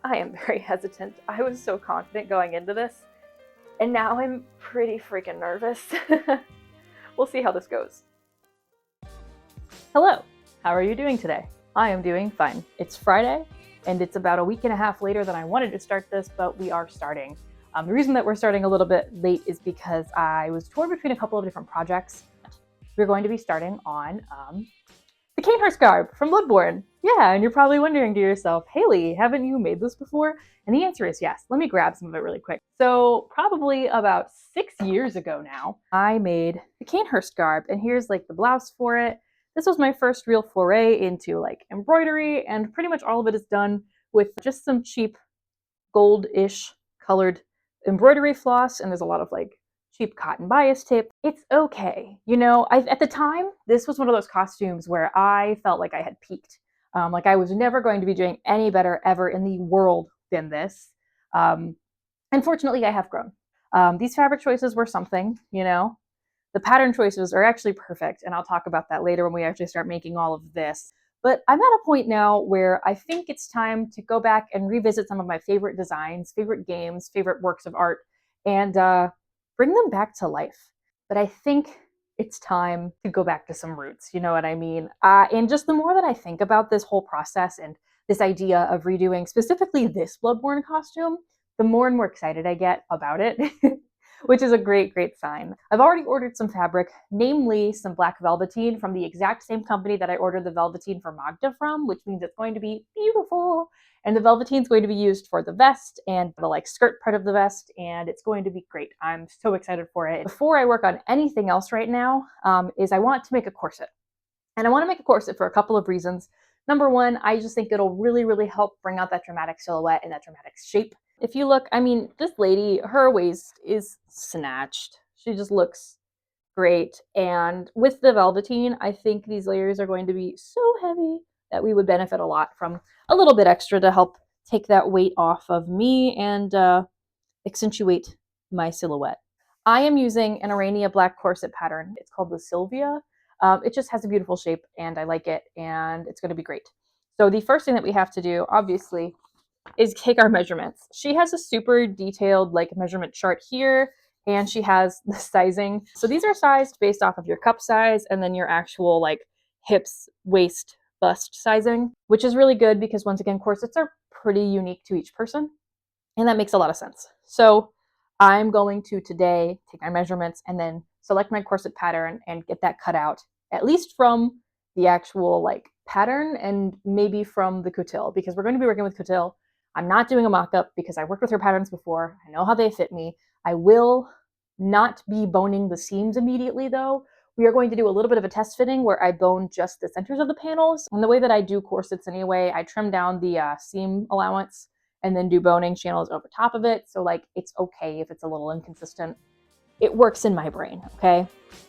I am very hesitant. I was so confident going into this, and now I'm pretty freaking nervous. We'll see how this goes. Hello, how are you doing today? I am doing fine. It's Friday, and it's about a week and a half later than I wanted to start this, but we are starting. The reason that we're starting a little bit late is because I was torn between a couple of different projects. We're going to be starting on the Garb from Bloodborne. Yeah, and you're probably wondering to yourself, Haley, haven't you made this before? And the answer is yes. Let me grab some of it really quick. So probably about 6 years ago now, I made the Garb, and here's like the blouse for it. This was my first real foray into like embroidery, and pretty much all of it is done with just some cheap gold-ish colored embroidery floss, and there's a lot of like cheap cotton bias tape. It's okay. You know, at the time, this was one of those costumes where I felt like I had peaked. Like I was never going to be doing any better ever in the world than this. Unfortunately, I have grown. These fabric choices were something, you know. The pattern choices are actually perfect, and I'll talk about that later when we actually start making all of this. But I'm at a point now where I think it's time to go back and revisit some of my favorite designs, favorite games, favorite works of art, and bring them back to life. But I think it's time to go back to some roots, you know what I mean? And just the more that I think about this whole process and this idea of redoing specifically this Bloodborne costume, the more and more excited I get about it. Which is a great, great sign. I've already ordered some fabric, namely some black velveteen from the exact same company that I ordered the velveteen for Magda from, which means it's going to be beautiful. And the velveteen is going to be used for the vest and the like skirt part of the vest, and it's going to be great. I'm so excited for it. Before I work on anything else right now, is I want to make a corset. And I want to make a corset for a couple of reasons. Number one, I just think it'll really, really help bring out that dramatic silhouette and that dramatic shape. If you look, I mean, this lady, her waist is snatched. She just looks great. And with the velveteen, I think these layers are going to be so heavy that we would benefit a lot from a little bit extra to help take that weight off of me and accentuate my silhouette. I am using an Arania black corset pattern. It's called the Sylvia. It just has a beautiful shape, and I like it, and it's going to be great. So the first thing that we have to do, obviously, is take our measurements. She has a super detailed like measurement chart here, and she has the sizing. So these are sized based off of your cup size and then your actual like hips, waist, bust sizing, which is really good because once again, corsets are pretty unique to each person, and that makes a lot of sense. So I'm going to today take my measurements and then select my corset pattern and get that cut out, at least from the actual like pattern and maybe from the coutil, because we're going to be working with coutil. I'm not doing a mock-up because I worked with her patterns before. I know how they fit me. I will not be boning the seams immediately though. We are going to do a little bit of a test fitting where I bone just the centers of the panels. And the way that I do corsets anyway, I trim down the seam allowance and then do boning channels over top of it. So like, it's okay if it's a little inconsistent. It works in my brain, okay?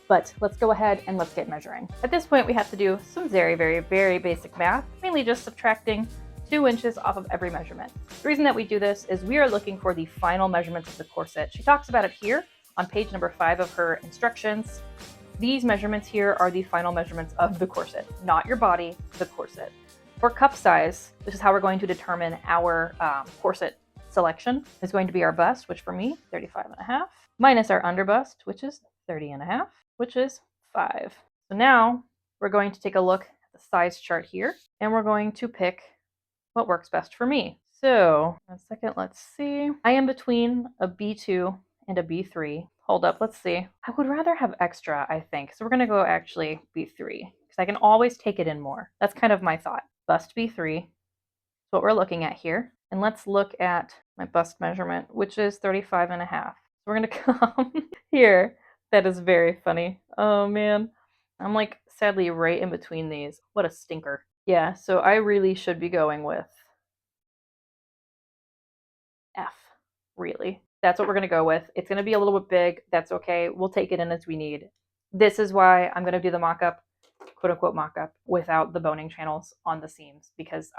But let's go ahead and let's get measuring. At this point, we have to do some very, very, very basic math, mainly just subtracting 2 inches off of every measurement. The reason that we do this is we are looking for the final measurements of the corset. She talks about it here on page number 5 of her instructions. These measurements here are the final measurements of the corset, not your body, the corset. For cup size, this is how we're going to determine our corset selection. Is going to be our bust, which for me, 35.5, minus our underbust, which is 30.5, which is 5. So now we're going to take a look at the size chart here, and we're going to pick what works best for me. So, a second, let's see. I am between a B2 and a B3. Hold up, let's see. I would rather have extra, I think. So we're gonna go actually B3, because I can always take it in more. That's kind of my thought. Bust B3 is what we're looking at here. And let's look at my bust measurement, which is 35.5. So we're gonna come here. That is very funny. Oh man. I'm like sadly right in between these. What a stinker. Yeah, so I really should be going with F, really. That's what we're gonna go with. It's gonna be a little bit big. That's okay. We'll take it in as we need. This is why I'm gonna do the mock-up, quote unquote mock-up, without the boning channels on the seams, because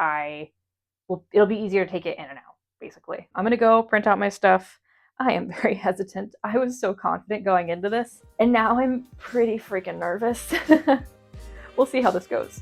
it'll be easier to take it in and out, basically. I'm gonna go print out my stuff. I am very hesitant. I was so confident going into this, and now I'm pretty freaking nervous. We'll see how this goes.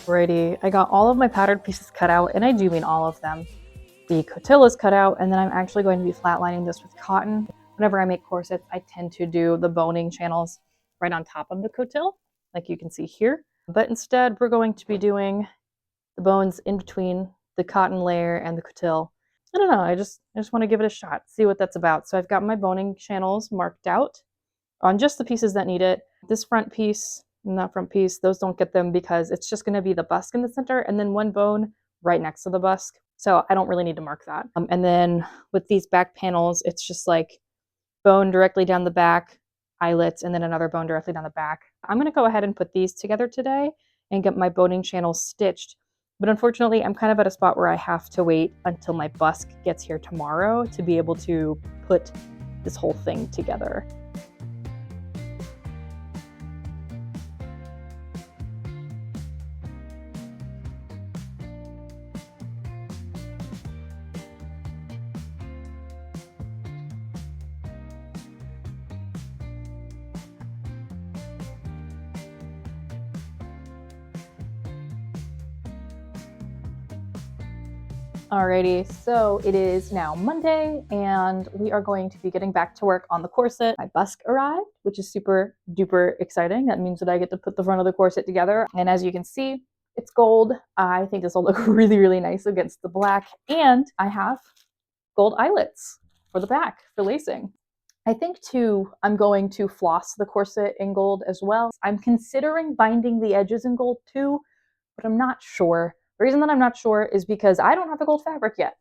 Alrighty, I got all of my patterned pieces cut out, and I do mean all of them. The cotil is cut out, and then I'm actually going to be flatlining this with cotton. Whenever I make corsets, I tend to do the boning channels right on top of the cotil, like you can see here. But instead, we're going to be doing the bones in between the cotton layer and the cotil. I don't know, I just want to give it a shot, see what that's about. So I've got my boning channels marked out on just the pieces that need it. This front piece and that front piece, those don't get them because it's just going to be the busk in the center and then one bone right next to the busk. So I don't really need to mark that. And then with these back panels, it's just like bone directly down the back, eyelets, and then another bone directly down the back. I'm going to go ahead and put these together today and get my boning channels stitched. But unfortunately, I'm kind of at a spot where I have to wait until my busk gets here tomorrow to be able to put this whole thing together. Alrighty, so it is now Monday and we are going to be getting back to work on the corset. My busk arrived, which is super duper exciting. That means that I get to put the front of the corset together. And as you can see, it's gold. I think this will look really, really nice against the black. And I have gold eyelets for the back for lacing. I think too, I'm going to floss the corset in gold as well. I'm considering binding the edges in gold too, but I'm not sure. The reason that I'm not sure is because I don't have the gold fabric yet.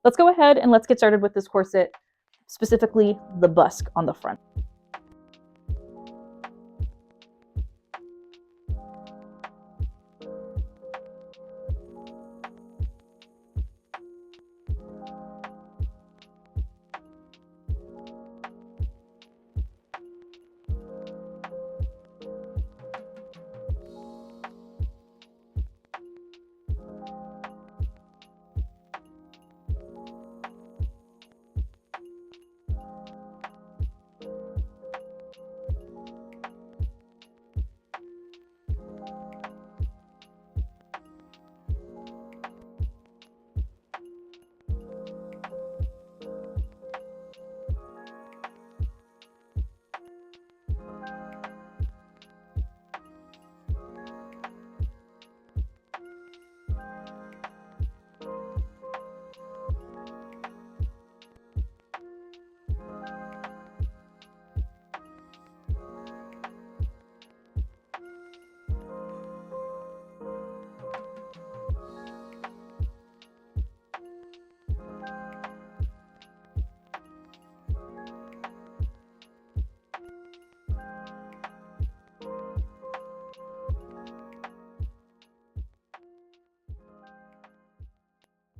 Let's go ahead and let's get started with this corset, specifically the busk on the front.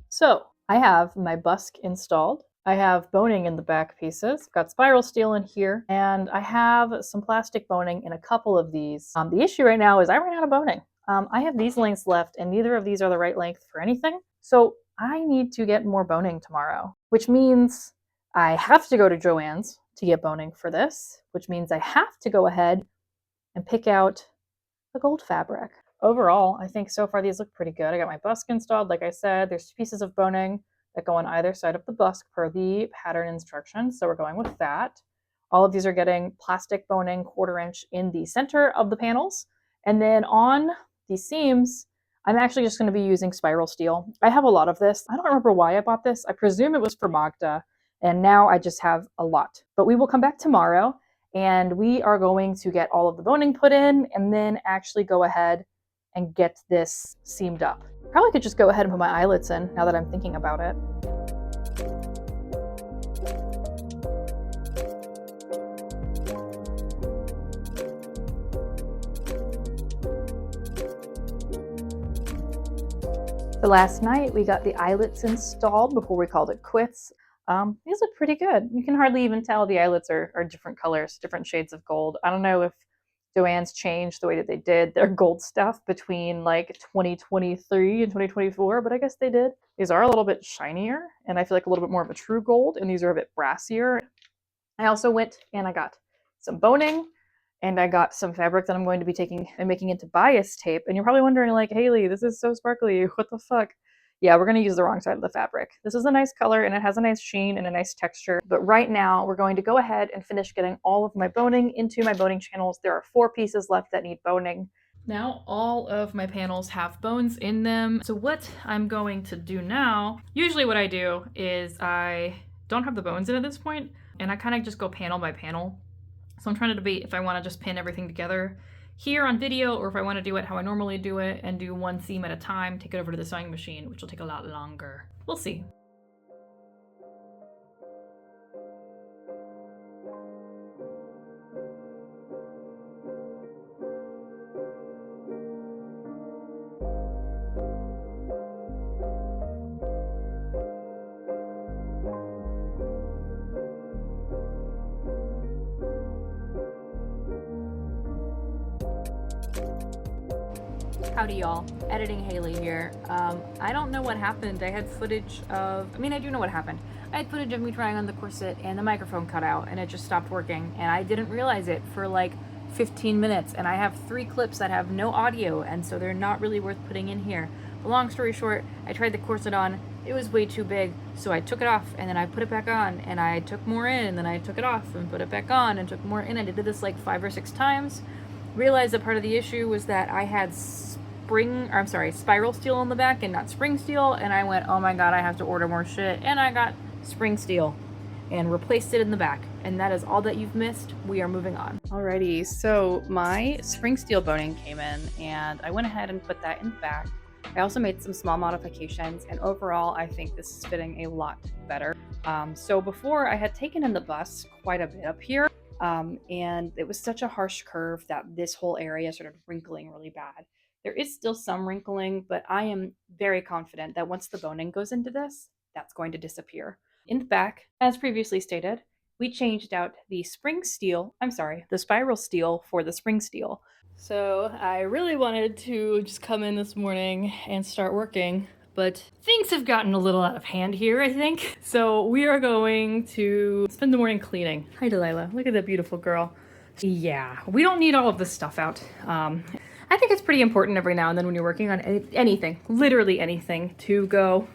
So I have my busk installed. I have boning in the back pieces. I've got spiral steel in here, and I have some plastic boning in a couple of these. The issue right now is I ran out of boning. I have these lengths left, and neither of these are the right length for anything. So I need to get more boning tomorrow, which means I have to go to Joann's to get boning for this, which means I have to go ahead and pick out the gold fabric. Overall, I think so far these look pretty good. I got my busk installed, like I said. There's 2 pieces of boning that go on either side of the busk per the pattern instructions, so we're going with that. All of these are getting plastic boning 1/4 inch in the center of the panels. And then on the seams, I'm actually just going to be using spiral steel. I have a lot of this. I don't remember why I bought this. I presume it was for Magda, and now I just have a lot. But we will come back tomorrow and we are going to get all of the boning put in and then actually go ahead and get this seamed up. Probably could just go ahead and put my eyelets in now that I'm thinking about it. So last night we got the eyelets installed before we called it quits. These look pretty good. You can hardly even tell the eyelets are different colors, different shades of gold. I don't know if Joann's changed the way that they did their gold stuff between like 2023 and 2024, but I guess they did. These are a little bit shinier and I feel like a little bit more of a true gold, and these are a bit brassier. I also went and I got some boning and I got some fabric that I'm going to be taking and making into bias tape. And you're probably wondering, like, Haley, this is so sparkly. What the fuck? Yeah, we're going to use the wrong side of the fabric. This is a nice color and it has a nice sheen and a nice texture. But right now we're going to go ahead and finish getting all of my boning into my boning channels. There are 4 pieces left that need boning. Now all of my panels have bones in them. So what I'm going to do now, usually what I do is I don't have the bones in at this point, and I kind of just go panel by panel. So I'm trying to debate if I want to just pin everything together here on video, or if I want to do it how I normally do it and do one seam at a time, take it over to the sewing machine, which will take a lot longer. We'll see. Howdy y'all, editing Haley here. I don't know what happened. I had footage of, I do know what happened. I had footage of me trying on the corset and the microphone cut out and it just stopped working, and I didn't realize it for like 15 minutes, and I have 3 clips that have no audio, and so they're not really worth putting in here. But long story short, I tried the corset on, it was way too big, so I took it off and then I put it back on, and I took more in and then I took it off and put it back on and took more in. I did this like 5 or 6 times. Realized that part of the issue was that I had spiral steel on the back and not spring steel, and I went, oh my god, I have to order more shit, and I got spring steel and replaced it in the back. And that is all that you've missed. We are moving on. Alrighty, so my spring steel boning came in and I went ahead and put that in the back. I also made some small modifications, and overall I think this is fitting a lot better. So before, I had taken in the bust quite a bit up here, and it was such a harsh curve that this whole area started wrinkling really bad. There is still some wrinkling, but I am very confident that once the boning goes into this, that's going to disappear. In the back, as previously stated, we changed out the the spiral steel for the spring steel. So I really wanted to just come in this morning and start working, but things have gotten a little out of hand here, I think. So we are going to spend the morning cleaning. Hi, Delilah. Look at that beautiful girl. Yeah, we don't need all of this stuff out. I think it's pretty important every now and then when you're working on anything, literally anything, to go,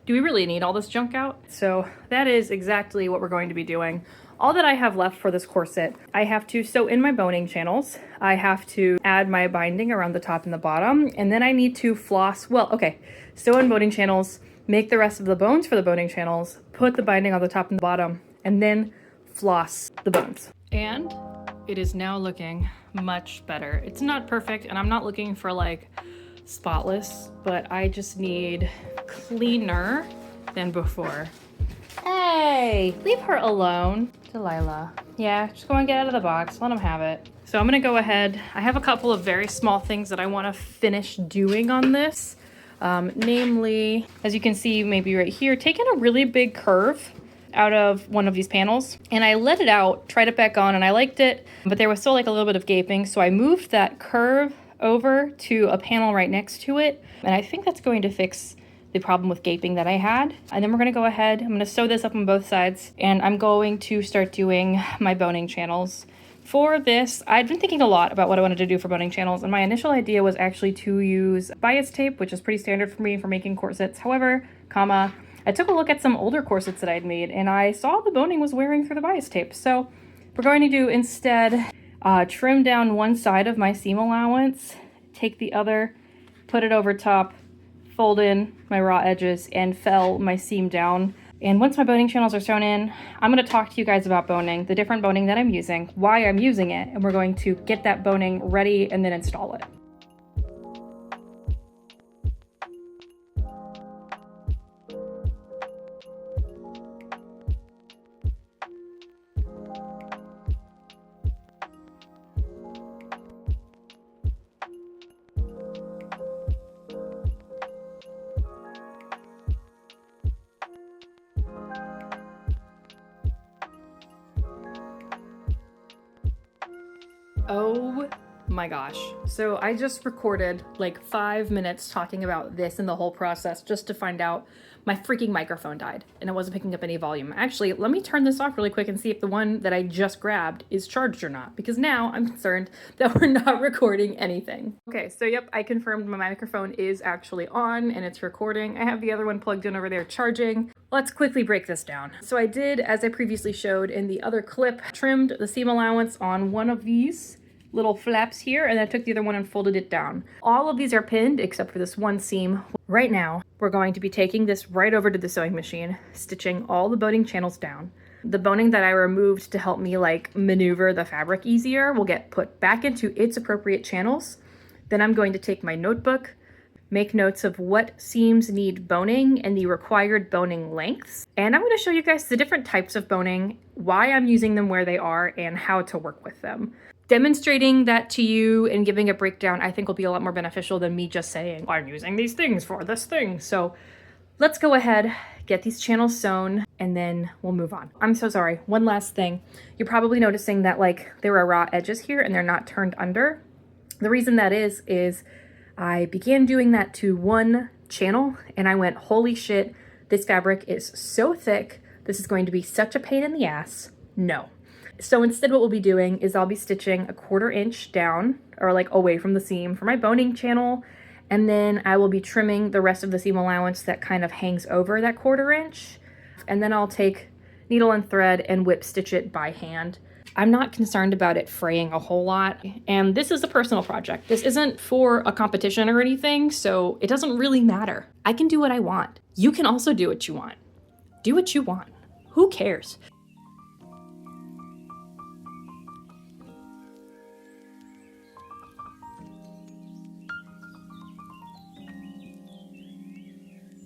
do we really need all this junk out? So that is exactly what we're going to be doing. All that I have left for this corset, I have to sew in my boning channels. I have to add my binding around the top and the bottom, and then I need to floss, sew in boning channels, make the rest of the bones for the boning channels, put the binding on the top and the bottom, and then floss the bones. And it is now looking much better. It's not perfect, and I'm not looking for like spotless, but I just need cleaner than before. Hey, leave her alone. Delilah. Yeah, just go and get out of the box. Let him have it. So I'm gonna go ahead. I have a couple of very small things that I want to finish doing on this. Namely, as you can see maybe right here, taking a really big curve out of one of these panels, and I let it out, tried it back on, and I liked it, but there was still like a little bit of gaping, so I moved that curve over to a panel right next to it, and I think that's going to fix the problem with gaping that I had. And then we're gonna go ahead, I'm gonna sew this up on both sides, and I'm going to start doing my boning channels. For this, I'd been thinking a lot about what I wanted to do for boning channels, and my initial idea was actually to use bias tape, which is pretty standard for me for making corsets. However, I took a look at some older corsets that I'd made, and I saw the boning was wearing through the bias tape. So we're going to do instead trim down one side of my seam allowance, take the other, put it over top, fold in my raw edges, and fell my seam down. And once my boning channels are sewn in, I'm going to talk to you guys about boning, the different boning that I'm using, why I'm using it, and we're going to get that boning ready and then install it. Oh my gosh. So I just recorded like 5 minutes talking about this and the whole process just to find out my freaking microphone died and it wasn't picking up any volume. Actually, let me turn this off really quick and see if the one that I just grabbed is charged or not, because now I'm concerned that we're not recording anything. Okay, so yep, I confirmed my microphone is actually on and it's recording. I have the other one plugged in over there charging. Let's quickly break this down. So I did, as I previously showed in the other clip, trimmed the seam allowance on one of these little flaps here, and I took the other one and folded it down. All of these are pinned except for this one seam. Right now, we're going to be taking this right over to the sewing machine, stitching all the boning channels down. The boning that I removed to help me like maneuver the fabric easier will get put back into its appropriate channels. Then I'm going to take my notebook, make notes of what seams need boning and the required boning lengths. And I'm going to show you guys the different types of boning, why I'm using them where they are, and how to work with them. Demonstrating that to you and giving a breakdown, I think, will be a lot more beneficial than me just saying, I'm using these things for this thing. So let's go ahead, get these channels sewn, and then we'll move on. I'm so sorry. One last thing. You're probably noticing that like there are raw edges here and they're not turned under. The reason that is I began doing that to one channel and I went, holy shit, this fabric is so thick. This is going to be such a pain in the ass. No. So instead what we'll be doing is I'll be stitching a 1/4 inch down or like away from the seam for my boning channel. And then I will be trimming the rest of the seam allowance that kind of hangs over that 1/4 inch. And then I'll take needle and thread and whip stitch it by hand. I'm not concerned about it fraying a whole lot. And this is a personal project. This isn't for a competition or anything, so it doesn't really matter. I can do what I want. You can also do what you want. Do what you want. Who cares?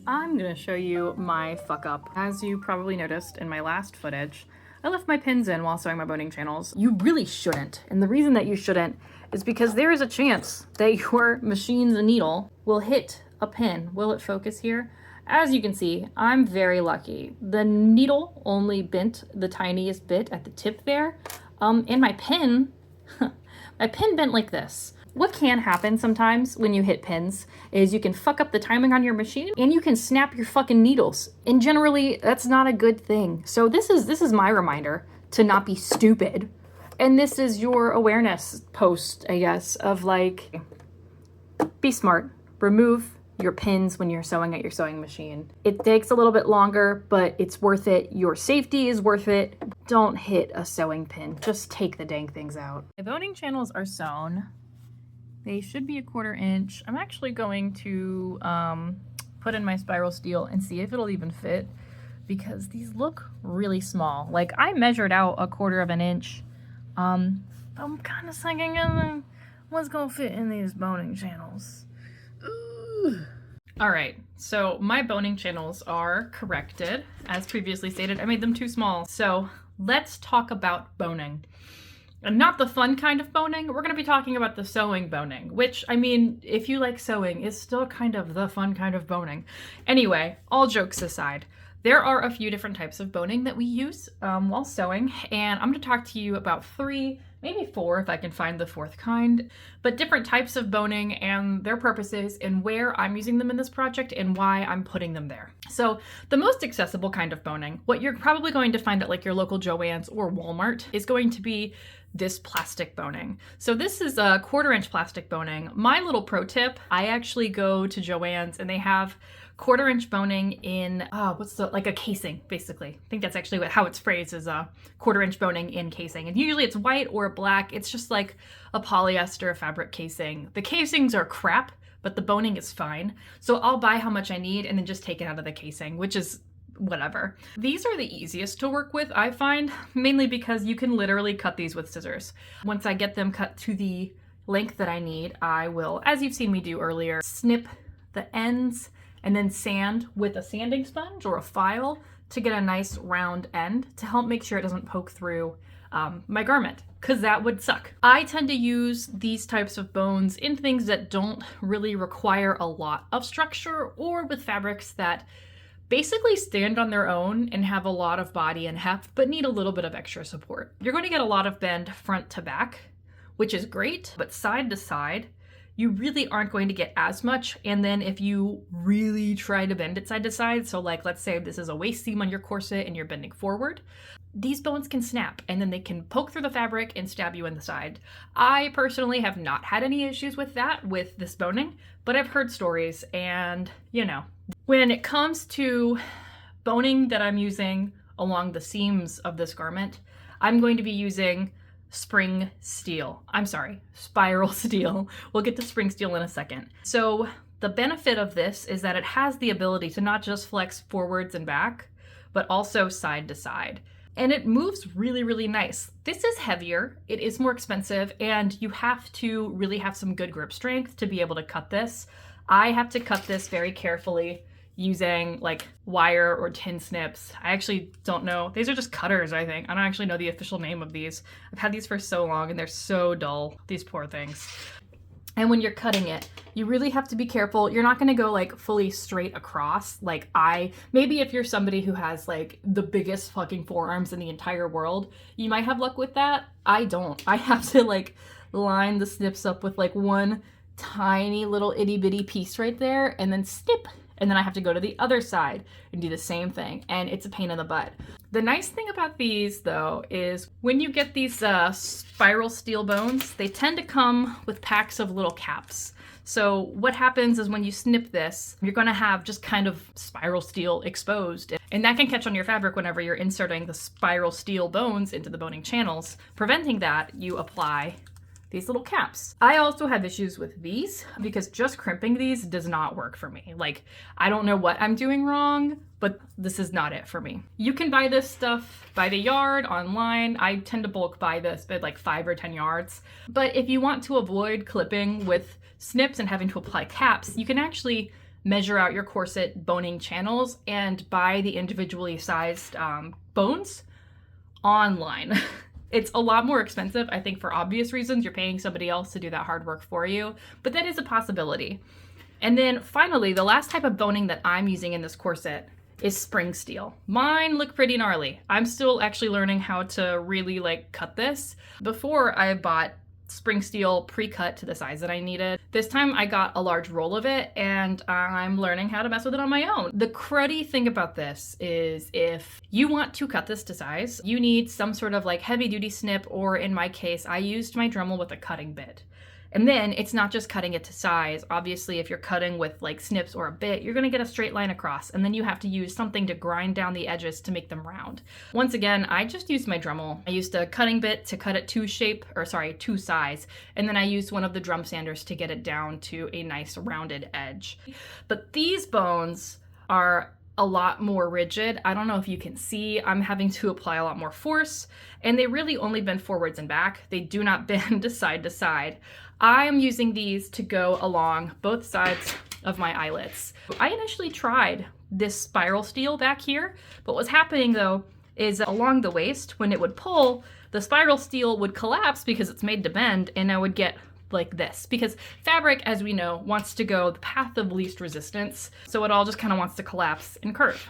I'm gonna show you my fuck up. As you probably noticed in my last footage, I left my pins in while sewing my boning channels. You really shouldn't. And the reason that you shouldn't is because there is a chance that your machine's needle will hit a pin. Will it focus here? As you can see, I'm very lucky. The needle only bent the tiniest bit at the tip there. And my pin bent like this. What can happen sometimes when you hit pins is you can fuck up the timing on your machine and you can snap your fucking needles. And generally, that's not a good thing. So this is my reminder to not be stupid. And this is your awareness post, I guess, of like, be smart. Remove your pins when you're sewing at your sewing machine. It takes a little bit longer, but it's worth it. Your safety is worth it. Don't hit a sewing pin. Just take the dang things out. My boning channels are sewn. They should be a 1/4 inch. I'm actually going to put in my spiral steel and see if it'll even fit, because these look really small. Like I measured out a 1/4 inch. I'm kind of thinking what's gonna fit in these boning channels. Ooh. All right, so my boning channels are corrected. As previously stated, I made them too small. So let's talk about boning. And not the fun kind of boning. We're going to be talking about the sewing boning, which, I mean, if you like sewing, is still kind of the fun kind of boning. Anyway, all jokes aside, there are a few different types of boning that we use while sewing, and I'm going to talk to you about 3, maybe 4 if I can find the 4th kind, but different types of boning and their purposes and where I'm using them in this project and why I'm putting them there. So the most accessible kind of boning, what you're probably going to find at like your local Joann's or Walmart, is going to be this plastic boning. So this is a 1/4 inch plastic boning. My little pro tip, I actually go to Joann's and they have 1/4 inch boning in, like a casing, basically. I think that's actually how it's phrased, is a 1/4 inch boning in casing. And usually it's white or black. It's just like a polyester fabric casing. The casings are crap, but the boning is fine. So I'll buy how much I need and then just take it out of the casing, which is whatever. These are the easiest to work with, I find, mainly because you can literally cut these with scissors. Once I get them cut to the length that I need, I will, as you've seen me do earlier, snip the ends and then sand with a sanding sponge or a file to get a nice round end to help make sure it doesn't poke through my garment, because that would suck. I tend to use these types of bones in things that don't really require a lot of structure, or with fabrics that basically stand on their own and have a lot of body and heft, but need a little bit of extra support. You're going to get a lot of bend front to back which is great, but side to side, you really aren't going to get as much. And then if you really try to bend it side to side, so like let's say this is a waist seam on your corset and you're bending forward, these bones can snap and then they can poke through the fabric and stab you in the side. I personally have not had any issues with that with this boning, but I've heard stories, and you know, when it comes to boning that I'm using along the seams of this garment, I'm going to be using spring steel. I'm sorry, spiral steel. We'll get to spring steel in a second. So the benefit of this is that it has the ability to not just flex forwards and back, but also side to side. And it moves really, really nice. This is heavier, it is more expensive, and you have to really have some good grip strength to be able to cut this. I have to cut this very carefully using like wire or tin snips. I actually don't know. These are just cutters, I think. I don't actually know the official name of these. I've had these for so long and they're so dull, these poor things. And when you're cutting it, you really have to be careful. You're not gonna go like fully straight across. Like maybe if you're somebody who has like the biggest fucking forearms in the entire world, you might have luck with that. I don't. I have to like line the snips up with like one tiny little itty bitty piece right there and then snip. And then I have to go to the other side and do the same thing. And it's a pain in the butt. The nice thing about these though is when you get these spiral steel bones, they tend to come with packs of little caps. So what happens is when you snip this, you're gonna have just kind of spiral steel exposed. And that can catch on your fabric whenever you're inserting the spiral steel bones into the boning channels. Preventing that, you apply these little caps. I also have issues with these because just crimping these does not work for me. Like, I don't know what I'm doing wrong, but this is not it for me. You can buy this stuff by the yard online. I tend to bulk buy this by like 5 or 10 yards. But if you want to avoid clipping with snips and having to apply caps, you can actually measure out your corset boning channels and buy the individually sized bones online. It's a lot more expensive, I think, for obvious reasons. You're paying somebody else to do that hard work for you, but that is a possibility. And then finally, the last type of boning that I'm using in this corset is spring steel. Mine look pretty gnarly. I'm still actually learning how to really like cut this. Before I bought spring steel pre-cut to the size that I needed. This time I got a large roll of it and I'm learning how to mess with it on my own. The cruddy thing about this is if you want to cut this to size, you need some sort of like heavy duty snip, or in my case, I used my Dremel with a cutting bit. And then it's not just cutting it to size. Obviously, if you're cutting with like snips or a bit, you're gonna get a straight line across, and then you have to use something to grind down the edges to make them round. Once again, I just used my Dremel. I used a cutting bit to cut it to size, and then I used one of the drum sanders to get it down to a nice rounded edge. But these bones are a lot more rigid. I don't know if you can see, I'm having to apply a lot more force, and they really only bend forwards and back. They do not bend side to side. I am using these to go along both sides of my eyelets. I initially tried this spiral steel back here, but what's happening though is along the waist, when it would pull, the spiral steel would collapse because it's made to bend, and I would get like this, because fabric, as we know, wants to go the path of least resistance, so it all just kind of wants to collapse and curve.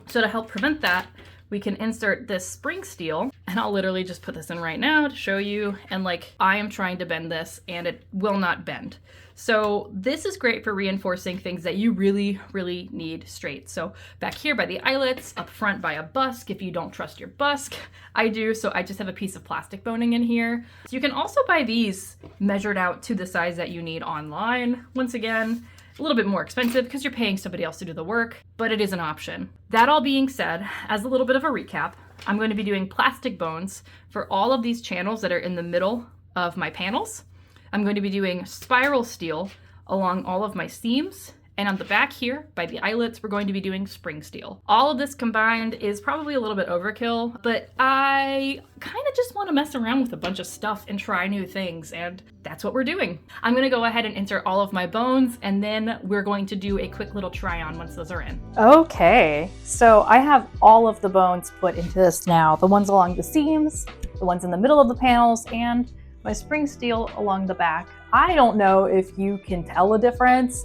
So to help prevent that, we can insert this spring steel, and I'll literally just put this in right now to show you, and like I am trying to bend this and it will not bend. So this is great for reinforcing things that you really, really need straight. So back here by the eyelets, up front by a busk, if you don't trust your busk. I do, so I just have a piece of plastic boning in here. So you can also buy these measured out to the size that you need online. Once again, a little bit more expensive because you're paying somebody else to do the work, but it is an option. That all being said, as a little bit of a recap, I'm going to be doing plastic bones for all of these channels that are in the middle of my panels. I'm going to be doing spiral steel along all of my seams, and on the back here by the eyelets, we're going to be doing spring steel. All of this combined is probably a little bit overkill, but I kind of just want to mess around with a bunch of stuff and try new things, and that's what we're doing. I'm going to go ahead and insert all of my bones, and then we're going to do a quick little try on once those are in. Okay, so I have all of the bones put into this now. The ones along the seams, the ones in the middle of the panels, and my spring steel along the back. I don't know if you can tell a difference.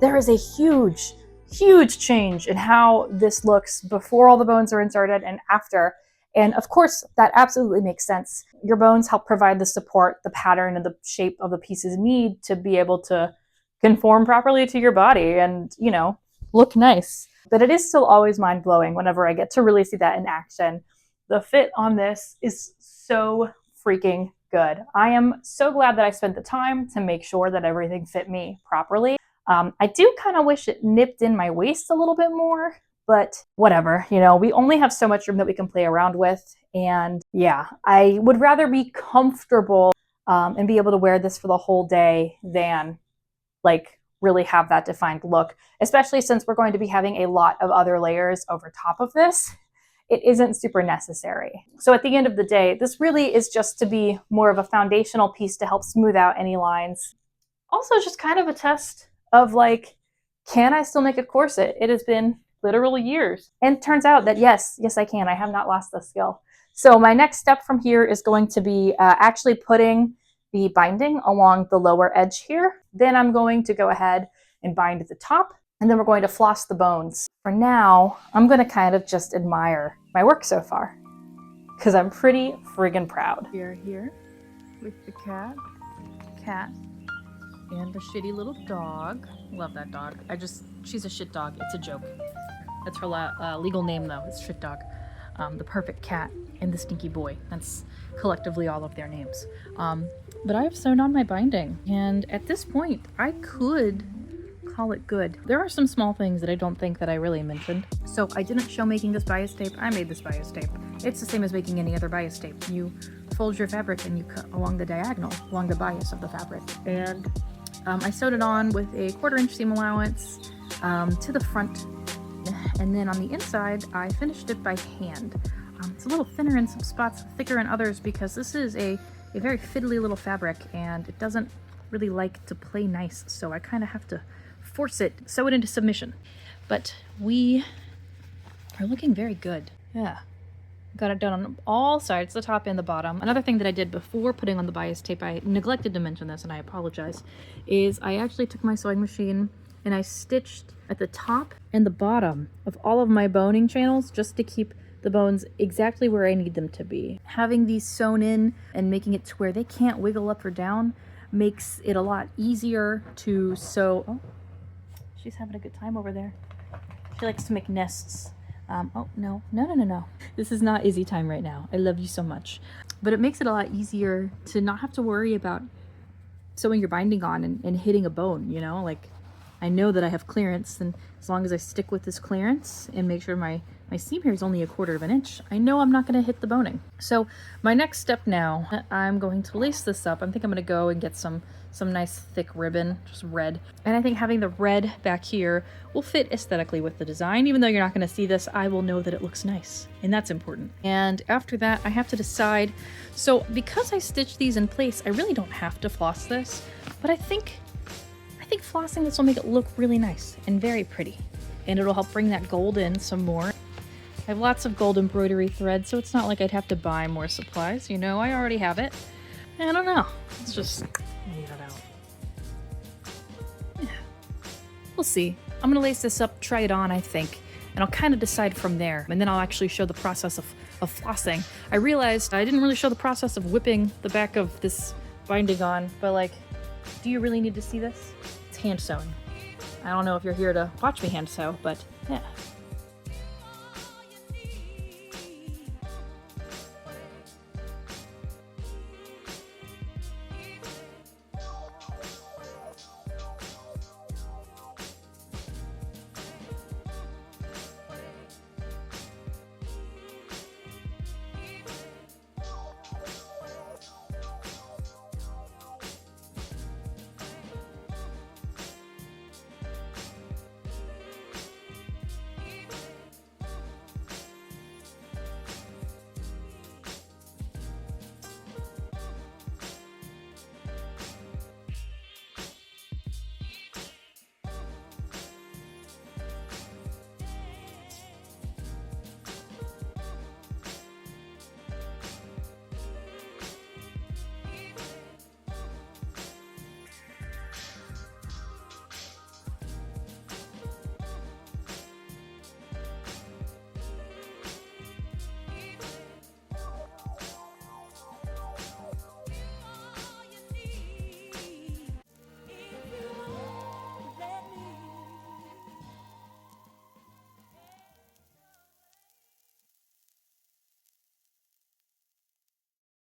There is a huge change in how this looks before all the bones are inserted and after. And of course, that absolutely makes sense. Your bones help provide the support, the pattern, and the shape of the pieces need to be able to conform properly to your body and, you know, look nice. But it is still always mind-blowing whenever I get to really see that in action. The fit on this is so freaking good. I am so glad that I spent the time to make sure that everything fit me properly. I do kind of wish it nipped in my waist a little bit more, but whatever, you know, we only have so much room that we can play around with. And yeah, I would rather be comfortable and be able to wear this for the whole day than like really have that defined look, especially since we're going to be having a lot of other layers over top of this. It isn't super necessary. So at the end of the day, this really is just to be more of a foundational piece to help smooth out any lines. Also just kind of a test of like, can I still make a corset? It has been literal years. And it turns out that yes, I can. I have not lost the skill. So my next step from here is going to be actually putting the binding along the lower edge here. Then I'm going to go ahead and bind at the top, and then we're going to floss the bones. For now, I'm going to kind of just admire my work so far, because I'm pretty friggin' proud. We are here with the cat, and the shitty little dog. Love that dog. She's a shit dog. It's a joke. That's her legal name though. It's shit dog. The perfect cat and the stinky boy. That's collectively all of their names. But I've sewn on my binding, and at this point, I could call it good. There are some small things that I don't think that I really mentioned. So I didn't show making this bias tape. I made this bias tape. It's the same as making any other bias tape. You fold your fabric and you cut along the diagonal, along the bias of the fabric. And I sewed it on with a 1/4-inch seam allowance to the front. And then on the inside, I finished it by hand. It's a little thinner in some spots, thicker in others, because this is a very fiddly little fabric and it doesn't really like to play nice. So I kind of have to force it, sew it into submission. But we are looking very good. Yeah. Got it done on all sides, the top and the bottom. Another thing that I did before putting on the bias tape, I neglected to mention this and I apologize, is I actually took my sewing machine and I stitched at the top and the bottom of all of my boning channels just to keep the bones exactly where I need them to be. Having these sewn in and making it to where they can't wiggle up or down makes it a lot easier to sew. Oh, she's having a good time over there. She likes to make nests. Oh, no. This is not Izzy time right now. I love you so much. But it makes it a lot easier to not have to worry about sewing your binding on and hitting a bone, you know? Like, I know that I have clearance, and as long as I stick with this clearance and make sure my seam here is only a 1/4 inch, I know I'm not going to hit the boning. So my next step now, I'm going to lace this up. I think I'm going to go and get some nice thick ribbon, just red. And I think having the red back here will fit aesthetically with the design. Even though you're not going to see this, I will know that it looks nice, and that's important. And after that, I have to decide. So because I stitched these in place, I really don't have to floss this, but I think flossing this will make it look really nice and very pretty, and it'll help bring that gold in some more. I have lots of gold embroidery thread, so it's not like I'd have to buy more supplies. You know, I already have it. I don't know. Let's just leave it out. Yeah. We'll see. I'm gonna lace this up, try it on, I think, and I'll kind of decide from there. And then I'll actually show the process of flossing. I realized I didn't really show the process of whipping the back of this binding on, but like, do you really need to see this? It's hand sewing. I don't know if you're here to watch me hand sew, but yeah.